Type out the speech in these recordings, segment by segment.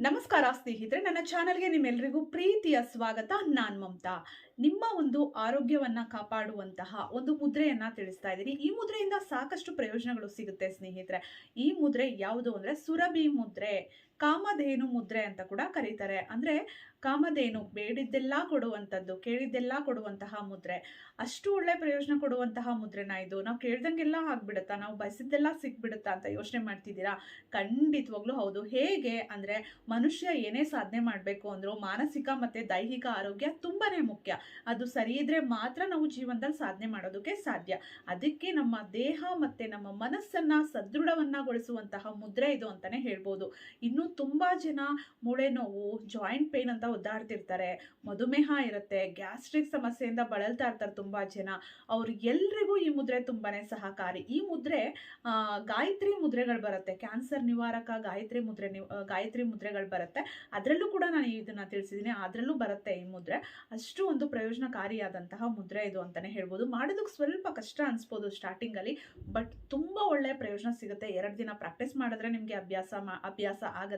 ನಮಸ್ಕಾರ ಸ್ನೇಹಿತರೆ, ನನ್ನ ಚಾನೆಲ್ಗೆ ನಿಮ್ಮೆಲ್ಲರಿಗೂ ಪ್ರೀತಿಯ ಸ್ವಾಗತ. ನಾನು ಮಮತಾ. ನಿಮ್ಮ ಒಂದು ಆರೋಗ್ಯವನ್ನ ಕಾಪಾಡುವಂತಹ ಒಂದು ಮುದ್ರೆಯನ್ನ ತಿಳಿಸ್ತಾ ಇದ್ದೀನಿ. ಈ ಮುದ್ರೆಯಿಂದ ಸಾಕಷ್ಟು ಪ್ರಯೋಜನಗಳು ಸಿಗುತ್ತೆ ಸ್ನೇಹಿತರೆ. ಈ ಮುದ್ರೆ ಯಾವುದು ಅಂದ್ರೆ ಸುರಭಿ ಮುದ್ರೆ, ಕಾಮಧೇನು ಮುದ್ರೆ ಅಂತ ಕೂಡ ಕರೀತಾರೆ. ಅಂದ್ರೆ ಕಾಮಧೇನು ಬೇಡಿದ್ದೆಲ್ಲ ಕೊಡುವಂಥದ್ದು, ಕೇಳಿದ್ದೆಲ್ಲ ಕೊಡುವಂತಹ ಮುದ್ರೆ. ಅಷ್ಟು ಒಳ್ಳೆ ಪ್ರಯೋಜನ ಕೊಡುವಂತಹ ಮುದ್ರೆನ ಇದು. ನಾವು ಕೇಳ್ದಂಗೆಲ್ಲ ಆಗ್ಬಿಡುತ್ತಾ, ನಾವು ಬಯಸಿದ್ದೆಲ್ಲ ಸಿಕ್ಬಿಡುತ್ತಾ ಅಂತ ಯೋಚನೆ ಮಾಡ್ತಿದ್ದೀರಾ? ಖಂಡಿತವಾಗ್ಲೂ ಹೌದು. ಹೇಗೆ ಅಂದ್ರೆ, ಮನುಷ್ಯ ಏನೇ ಸಾಧನೆ ಮಾಡಬೇಕು ಅಂದ್ರೂ ಮಾನಸಿಕ ಮತ್ತೆ ದೈಹಿಕ ಆರೋಗ್ಯ ತುಂಬಾನೇ ಮುಖ್ಯ. ಅದು ಸರಿ ಇದ್ರೆ ಮಾತ್ರ ನಾವು ಜೀವನದಲ್ಲಿ ಸಾಧನೆ ಮಾಡೋದಕ್ಕೆ ಸಾಧ್ಯ. ಅದಕ್ಕೆ ನಮ್ಮ ದೇಹ ಮತ್ತೆ ನಮ್ಮ ಮನಸ್ಸನ್ನ ಸದೃಢವನ್ನಗೊಳಿಸುವಂತಹ ಮುದ್ರೆ ಇದು ಅಂತಾನೆ ಹೇಳ್ಬೋದು. ಇನ್ನು ತುಂಬಾ ಜನ ಮೂಳೆ ನೋವು, ಜಾಯಿಂಟ್ ಪೇನ್ ಅಂತ ಒದ್ದಾಡ್ತಿರ್ತಾರೆ, ಮಧುಮೇಹ ಇರುತ್ತೆ, ಗ್ಯಾಸ್ಟ್ರಿಕ್ ಸಮಸ್ಯೆಯಿಂದ ಬಳಲ್ತಾ ಇರ್ತಾರೆ ತುಂಬಾ ಜನ. ಅವ್ರಿಗೆಲ್ರಿಗೂ ಈ ಮುದ್ರೆ ತುಂಬಾನೇ ಸಹಕಾರಿ. ಈ ಮುದ್ರೆ ಗಾಯತ್ರಿ ಮುದ್ರೆಗಳು ಬರುತ್ತೆ, ಕ್ಯಾನ್ಸರ್ ನಿವಾರಕ ಗಾಯತ್ರಿ ಮುದ್ರೆಗಳು ಬರುತ್ತೆ. ಅದರಲ್ಲೂ ಕೂಡ ನಾನು ಇದನ್ನ ತಿಳಿಸಿದ್ದೀನಿ, ಅದರಲ್ಲೂ ಬರುತ್ತೆ ಈ ಮುದ್ರೆ. ಅಷ್ಟು ಒಂದು ಪ್ರಯೋಜನಕಾರಿಯಾದಂತಹ ಮುದ್ರೆ ಇದು ಅಂತಾನೆ ಹೇಳ್ಬೋದು. ಮಾಡೋದಕ್ಕೆ ಸ್ವಲ್ಪ ಕಷ್ಟ ಅನ್ಸ್ಬೋದು ಸ್ಟಾರ್ಟಿಂಗ್ ಅಲ್ಲಿ, ಬಟ್ ತುಂಬಾ ಒಳ್ಳೆ ಪ್ರಯೋಜನ ಸಿಗುತ್ತೆ. 2 ದಿನ ಪ್ರಾಕ್ಟೀಸ್ ಮಾಡಿದ್ರೆ ನಿಮ್ಗೆ ಅಭ್ಯಾಸ ಆಗತ್ತೆ.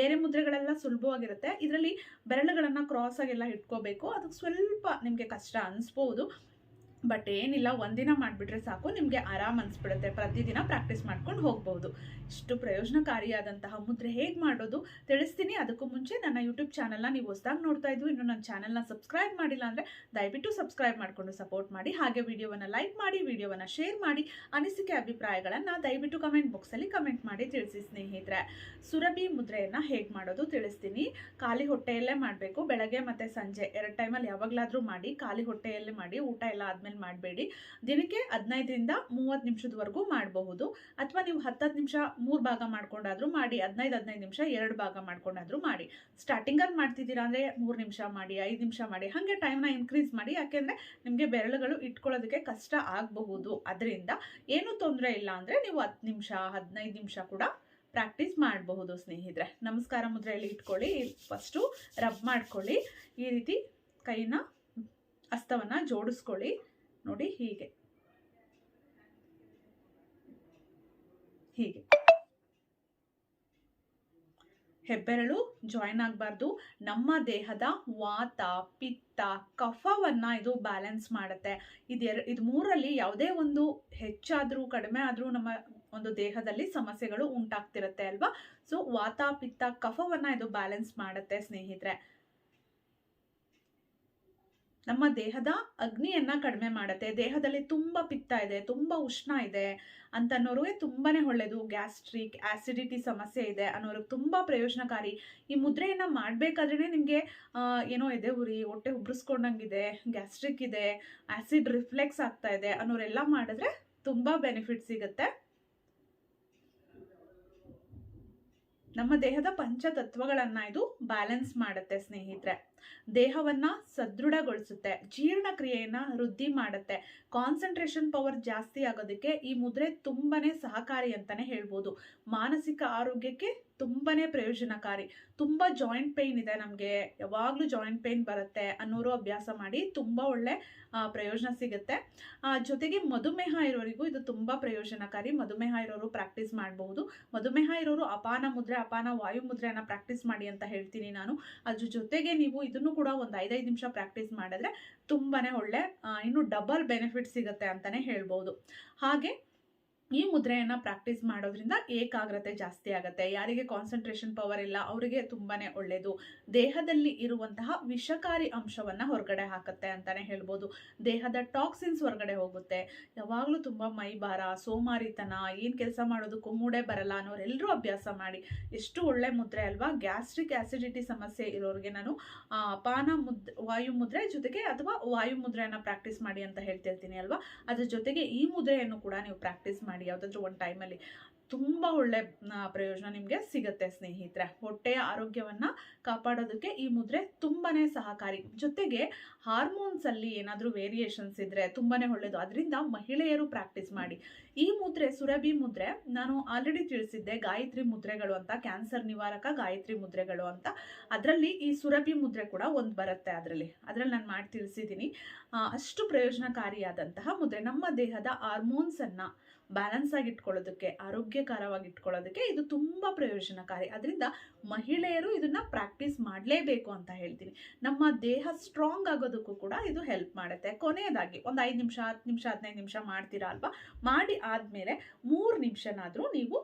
ಬೇರೆ ಮುದ್ರೆಗಳೆಲ್ಲ ಸುಲಭವಾಗಿರುತ್ತೆ, ಇದರಲ್ಲಿ ಬೆರಳುಗಳನ್ನ ಕ್ರಾಸ್ ಆಗೆಲ್ಲ ಇಟ್ಕೋಬೇಕು. ಅದಕ್ಕೆ ಸ್ವಲ್ಪ ನಿಮ್ಗೆ ಕಷ್ಟ ಅನ್ಸ್ಬೋದು, ಬಟ್ ಏನಿಲ್ಲ, ಒಂದಿನ ಮಾಡಿಬಿಟ್ರೆ ಸಾಕು, ನಿಮಗೆ ಆರಾಮ್ ಅನ್ಸ್ಬಿಡುತ್ತೆ. ಪ್ರತಿದಿನ ಪ್ರಾಕ್ಟೀಸ್ ಮಾಡ್ಕೊಂಡು ಹೋಗ್ಬಹುದು. ಇಷ್ಟು ಪ್ರಯೋಜನಕಾರಿಯಾದಂತಹ ಮುದ್ರೆ ಹೇಗೆ ಮಾಡೋದು ತಿಳಿಸ್ತೀನಿ. ಅದಕ್ಕೂ ಮುಂಚೆ ನನ್ನ ಯೂಟ್ಯೂಬ್ ಚಾನಲ್ನ ನೀವು ಹೊಸದಾಗಿ ನೋಡ್ತಾ ಇದ್ದು ಇನ್ನು ನನ್ನ ಚಾನಲ್ನ ಸಬ್ಸ್ಕ್ರೈಬ್ ಮಾಡಿಲ್ಲ ಅಂದರೆ ದಯವಿಟ್ಟು ಸಬ್ಸ್ಕ್ರೈಬ್ ಮಾಡಿಕೊಂಡು ಸಪೋರ್ಟ್ ಮಾಡಿ. ಹಾಗೆ ವಿಡಿಯೋವನ್ನು ಲೈಕ್ ಮಾಡಿ, ವಿಡಿಯೋವನ್ನು ಶೇರ್ ಮಾಡಿ. ಅನಿಸಿಕೆ ಅಭಿಪ್ರಾಯಗಳನ್ನು ದಯವಿಟ್ಟು ಕಮೆಂಟ್ ಬಾಕ್ಸಲ್ಲಿ ಕಮೆಂಟ್ ಮಾಡಿ ತಿಳಿಸಿ ಸ್ನೇಹಿತರೆ. ಸುರಭಿ ಮುದ್ರೆಯನ್ನು ಹೇಗೆ ಮಾಡೋದು ತಿಳಿಸ್ತೀನಿ. ಖಾಲಿ ಹೊಟ್ಟೆಯಲ್ಲೇ ಮಾಡಬೇಕು. ಬೆಳಗ್ಗೆ ಮತ್ತು ಸಂಜೆ 2 ಟೈಮಲ್ಲಿ ಯಾವಾಗಲಾದರೂ ಮಾಡಿ. ಖಾಲಿ ಹೊಟ್ಟೆಯಲ್ಲೇ ಮಾಡಿ, ಊಟ ಎಲ್ಲ ಆದಮೇಲೆ ಮಾಡಬೇಡಿ. ದಿನಕ್ಕೆ 15ರಿಂದ 30 ನಿಮಿಷದವರೆಗೂ ಮಾಡಬಹುದು. ಅಥವಾ ನೀವು 10 ನಿಮಿಷ 3 ಭಾಗ ಮಾಡ್ಕೊಂಡಾದ್ರೂ ಮಾಡಿ, 15 ನಿಮಿಷ 2 ಭಾಗ ಮಾಡ್ಕೊಂಡಾದ್ರೂ ಮಾಡಿ. ಸ್ಟಾರ್ಟಿಂಗಲ್ಲಿ ಮಾಡ್ತಿದ್ದೀರಾ ಅಂದರೆ 3 ನಿಮಿಷ ಮಾಡಿ, 5 ನಿಮಿಷ ಮಾಡಿ, ಹಾಗೆ ಟೈಮ್ನ ಇನ್ಕ್ರೀಸ್ ಮಾಡಿ. ಯಾಕೆಂದರೆ ನಿಮಗೆ ಬೆರಳುಗಳು ಇಟ್ಕೊಳ್ಳೋದಕ್ಕೆ ಕಷ್ಟ ಆಗಬಹುದು. ಅದರಿಂದ ಏನು ತೊಂದರೆ ಇಲ್ಲ ಅಂದರೆ ನೀವು 10 ನಿಮಿಷ 15 ನಿಮಿಷ ಕೂಡ ಪ್ರಾಕ್ಟೀಸ್ ಮಾಡಬಹುದು ಸ್ನೇಹಿತರೆ. ನಮಸ್ಕಾರ ಮುದ್ರೆಯಲ್ಲಿ ಇಟ್ಕೊಳ್ಳಿ. ಫಸ್ಟು ರಬ್ ಮಾಡ್ಕೊಳ್ಳಿ. ಈ ರೀತಿ ಕೈನ ಹಸ್ತವನ್ನ ಜೋಡಿಸ್ಕೊಳ್ಳಿ. ನೋಡಿ, ಹೀಗೆ ಹೆಬ್ಬೆರಳು ಜಾಯಿನ್ ಆಗಬಾರ್ದು. ನಮ್ಮ ದೇಹದ ವಾತ, ಪಿತ್ತ, ಕಫವನ್ನ ಇದು ಬ್ಯಾಲೆನ್ಸ್ ಮಾಡುತ್ತೆ. ಇದು ಮೂರಲ್ಲಿ ಯಾವುದೇ ಒಂದು ಹೆಚ್ಚಾದ್ರೂ ಕಡಿಮೆ ಆದ್ರೂ ನಮ್ಮ ಒಂದು ದೇಹದಲ್ಲಿ ಸಮಸ್ಯೆಗಳು ಉಂಟಾಗ್ತಿರುತ್ತೆ ಅಲ್ವಾ. ಸೊ ವಾತ, ಪಿತ್ತ, ಕಫವನ್ನ ಇದು ಬ್ಯಾಲೆನ್ಸ್ ಮಾಡುತ್ತೆ ಸ್ನೇಹಿತರೆ. ನಮ್ಮ ದೇಹದ ಅಗ್ನಿಯನ್ನ ಕಡಿಮೆ ಮಾಡುತ್ತೆ. ದೇಹದಲ್ಲಿ ತುಂಬಾ ಪಿತ್ತ ಇದೆ, ತುಂಬಾ ಉಷ್ಣ ಇದೆ ಅಂತನ್ನೋರಿಗೆ ತುಂಬಾನೇ ಒಳ್ಳೇದು. ಗ್ಯಾಸ್ಟ್ರಿಕ್, ಆಸಿಡಿಟಿ ಸಮಸ್ಯೆ ಇದೆ ಅನ್ನೋರಿಗೆ ತುಂಬಾ ಪ್ರಯೋಜನಕಾರಿ. ಈ ಮುದ್ರೆಯನ್ನ ಮಾಡ್ಬೇಕಾದ್ರೆ ನಿಮ್ಗೆ ಏನೋ ಎದೆ ಉರಿ, ಹೊಟ್ಟೆ ಉಬ್ರಿಸ್ಕೊಂಡಂಗಿದೆ, ಗ್ಯಾಸ್ಟ್ರಿಕ್ ಇದೆ, ಆಸಿಡ್ ರಿಫ್ಲೆಕ್ಸ್ ಆಗ್ತಾ ಇದೆ ಅನ್ನೋರೆಲ್ಲ ಮಾಡಿದ್ರೆ ತುಂಬಾ ಬೆನಿಫಿಟ್ ಸಿಗುತ್ತೆ. ನಮ್ಮ ದೇಹದ ಪಂಚತತ್ವಗಳನ್ನ ಇದು ಬ್ಯಾಲೆನ್ಸ್ ಮಾಡುತ್ತೆ ಸ್ನೇಹಿತರೆ. ದೇಹವನ್ನ ಸದೃಢಗೊಳಿಸುತ್ತೆ, ಜೀರ್ಣಕ್ರಿಯೆಯನ್ನ ವೃದ್ಧಿ ಮಾಡುತ್ತೆ, ಕಾನ್ಸಂಟ್ರೇಷನ್ ಪವರ್ ಜಾಸ್ತಿ ಆಗೋದಕ್ಕೆ ಈ ಮುದ್ರೆ ತುಂಬಾನೇ ಸಹಕಾರಿ ಅಂತಾನೆ ಹೇಳ್ಬೋದು. ಮಾನಸಿಕ ಆರೋಗ್ಯಕ್ಕೆ ತುಂಬಾನೇ ಪ್ರಯೋಜನಕಾರಿ. ತುಂಬಾ ಜಾಯಿಂಟ್ ಪೇನ್ ಇದೆ, ನಮಗೆ ಯಾವಾಗ್ಲೂ ಜಾಯಿಂಟ್ ಪೇನ್ ಬರುತ್ತೆ ಅನ್ನೋರು ಅಭ್ಯಾಸ ಮಾಡಿ, ತುಂಬಾ ಒಳ್ಳೆ ಪ್ರಯೋಜನ ಸಿಗುತ್ತೆ. ಜೊತೆಗೆ ಮಧುಮೇಹ ಇರೋರಿಗೂ ಇದು ತುಂಬಾ ಪ್ರಯೋಜನಕಾರಿ. ಮಧುಮೇಹ ಇರೋರು ಪ್ರಾಕ್ಟೀಸ್ ಮಾಡಬಹುದು. ಮಧುಮೇಹ ಇರೋರು ಅಪಾನ ಮುದ್ರೆ, ಅಪಾನ ವಾಯು ಮುದ್ರೆಯನ್ನ ಪ್ರಾಕ್ಟೀಸ್ ಮಾಡಿ ಅಂತ ಹೇಳ್ತೀನಿ ನಾನು. ಅದ್ರ ಜೊತೆಗೆ ನೀವು ಇದನ್ನು ಕೂಡ ಒಂದು 5 ನಿಮಿಷ ಪ್ರಾಕ್ಟೀಸ್ ಮಾಡಿದ್ರೆ ತುಂಬಾನೇ ಒಳ್ಳೆ ಇನ್ನು ಡಬಲ್ ಬೆನಿಫಿಟ್ ಸಿಗುತ್ತೆ ಅಂತಾನೆ ಹೇಳ್ಬೋದು. ಹಾಗೆ ಈ ಮುದ್ರೆಯನ್ನ ಪ್ರಾಕ್ಟೀಸ್ ಮಾಡೋದ್ರಿಂದ ಏಕಾಗ್ರತೆ ಜಾಸ್ತಿ ಆಗುತ್ತೆ. ಯಾರಿಗೆ ಕಾನ್ಸಂಟ್ರೇಷನ್ ಪವರ್ ಇಲ್ಲ ಅವರಿಗೆ ತುಂಬಾನೇ ಒಳ್ಳೇದು. ದೇಹದಲ್ಲಿ ಇರುವಂತಹ ವಿಷಕಾರಿ ಅಂಶವನ್ನ ಹೊರಗಡೆ ಹಾಕುತ್ತೆ ಅಂತಾನೆ ಹೇಳ್ಬೋದು. ದೇಹದ ಟಾಕ್ಸಿನ್ಸ್ ಹೊರಗಡೆ ಹೋಗುತ್ತೆ. ಯಾವಾಗಲೂ ತುಂಬಾ ಮೈ ಭಾರ, ಸೋಮಾರಿತನ, ಏನ್ ಕೆಲಸ ಮಾಡೋದಕ್ಕೂ ಮೂಡೆ ಬರಲ್ಲ ಅನ್ನೋರೆಲ್ಲರೂ ಅಭ್ಯಾಸ ಮಾಡಿ. ಎಷ್ಟು ಒಳ್ಳೆ ಮುದ್ರೆ ಅಲ್ವಾ. ಗ್ಯಾಸ್ಟ್ರಿಕ್, ಆಸಿಡಿಟಿ ಸಮಸ್ಯೆ ಇರೋರಿಗೆ ನಾನು ಅಪಾನ ವಾಯು ಮುದ್ರೆ ಜೊತೆಗೆ ಅಥವಾ ವಾಯು ಮುದ್ರೆಯನ್ನ ಪ್ರಾಕ್ಟೀಸ್ ಮಾಡಿ ಅಂತ ಹೇಳ್ತಿರ್ತೀನಿ ಅಲ್ವಾ. ಅದ್ರ ಜೊತೆಗೆ ಈ ಮುದ್ರೆಯನ್ನು ಕೂಡ ನೀವು ಪ್ರಾಕ್ಟೀಸ್ ಮಾಡಿ ಯಾವುದಾದ್ರೂ ಒಂದು ಟೈಮಲ್ಲಿ. ತುಂಬಾ ಒಳ್ಳೆ ಪ್ರಯೋಜನ ನಿಮಗೆ ಸಿಗುತ್ತೆ ಸ್ನೇಹಿತರೆ. ಹೊಟ್ಟೆಯ ಆರೋಗ್ಯವನ್ನ ಕಾಪಾಡೋದಕ್ಕೆ ಈ ಮುದ್ರೆ ತುಂಬಾನೇ ಸಹಕಾರಿ. ಜೊತೆಗೆ ಹಾರ್ಮೋನ್ಸ್ ಅಲ್ಲಿ ಏನಾದರೂ ವೇರಿಯೇಷನ್ಸ್ ಇದ್ರೆ ತುಂಬಾನೇ ಒಳ್ಳೇದು. ಅದರಿಂದ ಮಹಿಳೆಯರು ಪ್ರಾಕ್ಟೀಸ್ ಮಾಡಿ. ಈ ಮುದ್ರೆ, ಸುರಭಿ ಮುದ್ರೆ, ನಾನು ಆಲ್ರೆಡಿ ತಿಳಿಸಿದ್ದೆ ಗಾಯತ್ರಿ ಮುದ್ರೆಗಳು ಅಂತ, ಕ್ಯಾನ್ಸರ್ ನಿವಾರಕ ಗಾಯತ್ರಿ ಮುದ್ರೆಗಳು ಅಂತ. ಅದರಲ್ಲಿ ಈ ಸುರಭಿ ಮುದ್ರೆ ಕೂಡ ಒಂದು ಬರುತ್ತೆ. ಅದರಲ್ಲಿ ನಾನು ಮಾಡಿ ತಿಳಿಸಿದ್ದೀನಿ. ಅಷ್ಟು ಪ್ರಯೋಜನಕಾರಿಯಾದಂತಹ ಮುದ್ರೆ. ನಮ್ಮ ದೇಹದ ಹಾರ್ಮೋನ್ಸ್ ಅನ್ನ ಬ್ಯಾಲೆನ್ಸ್ ಆಗಿ ಇಟ್ಕೊಳ್ಳೋದಕ್ಕೆ, ಆರೋಗ್ಯಕರವಾಗಿ ಇಟ್ಕೊಳ್ಳೋದಕ್ಕೆ ಇದು ತುಂಬ ಪ್ರಯೋಜನಕಾರಿ. ಅದರಿಂದ ಮಹಿಳೆಯರು ಇದನ್ನ ಪ್ರಾಕ್ಟೀಸ್ ಮಾಡಲೇಬೇಕು ಅಂತ ಹೇಳ್ತೀನಿ. ನಮ್ಮ ದೇಹ ಸ್ಟ್ರಾಂಗ್ ಆಗೋದಕ್ಕೂ ಕೂಡ ಇದು ಹೆಲ್ಪ್ ಮಾಡುತ್ತೆ. ಕೊನೆಯದಾಗಿ ಒಂದು 5 ನಿಮಿಷ, 10 ನಿಮಿಷ, 15 ನಿಮಿಷ ಮಾಡ್ತೀರಾ ಅಲ್ವಾ, ಮಾಡಿ ಆದಮೇಲೆ 3 ನಿಮಿಷನಾದರೂ ನೀವು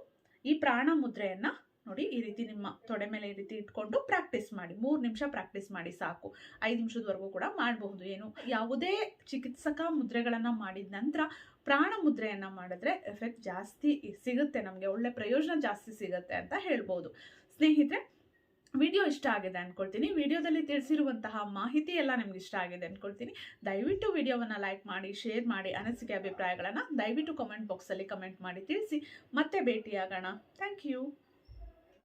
ಈ ಪ್ರಾಣ ಮುದ್ರೆಯನ್ನ ನೋಡಿ, ಈ ರೀತಿ ನಿಮ್ಮ ತೊಡೆ ಮೇಲೆ ಈ ರೀತಿ ಇಟ್ಕೊಂಡು ಪ್ರಾಕ್ಟೀಸ್ ಮಾಡಿ. 3 ನಿಮಿಷ ಪ್ರಾಕ್ಟೀಸ್ ಮಾಡಿ ಸಾಕು. 5 ನಿಮಿಷದವರೆಗೂ ಕೂಡ ಮಾಡಬಹುದು. ಏನು ಯಾವುದೇ ಚಿಕಿತ್ಸಕ ಮುದ್ರೆಗಳನ್ನು ಮಾಡಿದ ನಂತರ ಪ್ರಾಣ ಮುದ್ರೆಯನ್ನು ಮಾಡಿದ್ರೆ ಎಫೆಕ್ಟ್ ಜಾಸ್ತಿ ಸಿಗುತ್ತೆ, ನಮಗೆ ಒಳ್ಳೆ ಪ್ರಯೋಜನ ಜಾಸ್ತಿ ಸಿಗುತ್ತೆ ಅಂತ ಹೇಳ್ಬೋದು. ಸ್ನೇಹಿತರೆ, ವಿಡಿಯೋ ಇಷ್ಟ ಆಗಿದೆ ಅಂದ್ಕೊಳ್ತೀನಿ. ವಿಡಿಯೋದಲ್ಲಿ ತಿಳಿಸಿರುವಂತಹ ಮಾಹಿತಿ ಎಲ್ಲ ನಿಮ್ಗೆ ಇಷ್ಟ ಆಗಿದೆ ಅಂದ್ಕೊಳ್ತೀನಿ. ದಯವಿಟ್ಟು ವಿಡಿಯೋವನ್ನು ಲೈಕ್ ಮಾಡಿ, ಶೇರ್ ಮಾಡಿ, ಅನಿಸಿಕೆ ಅಭಿಪ್ರಾಯಗಳನ್ನು ದಯವಿಟ್ಟು ಕಮೆಂಟ್ ಬಾಕ್ಸಲ್ಲಿ ಕಮೆಂಟ್ ಮಾಡಿ ತಿಳಿಸಿ. ಮತ್ತೆ ಭೇಟಿಯಾಗೋಣ. Thank you.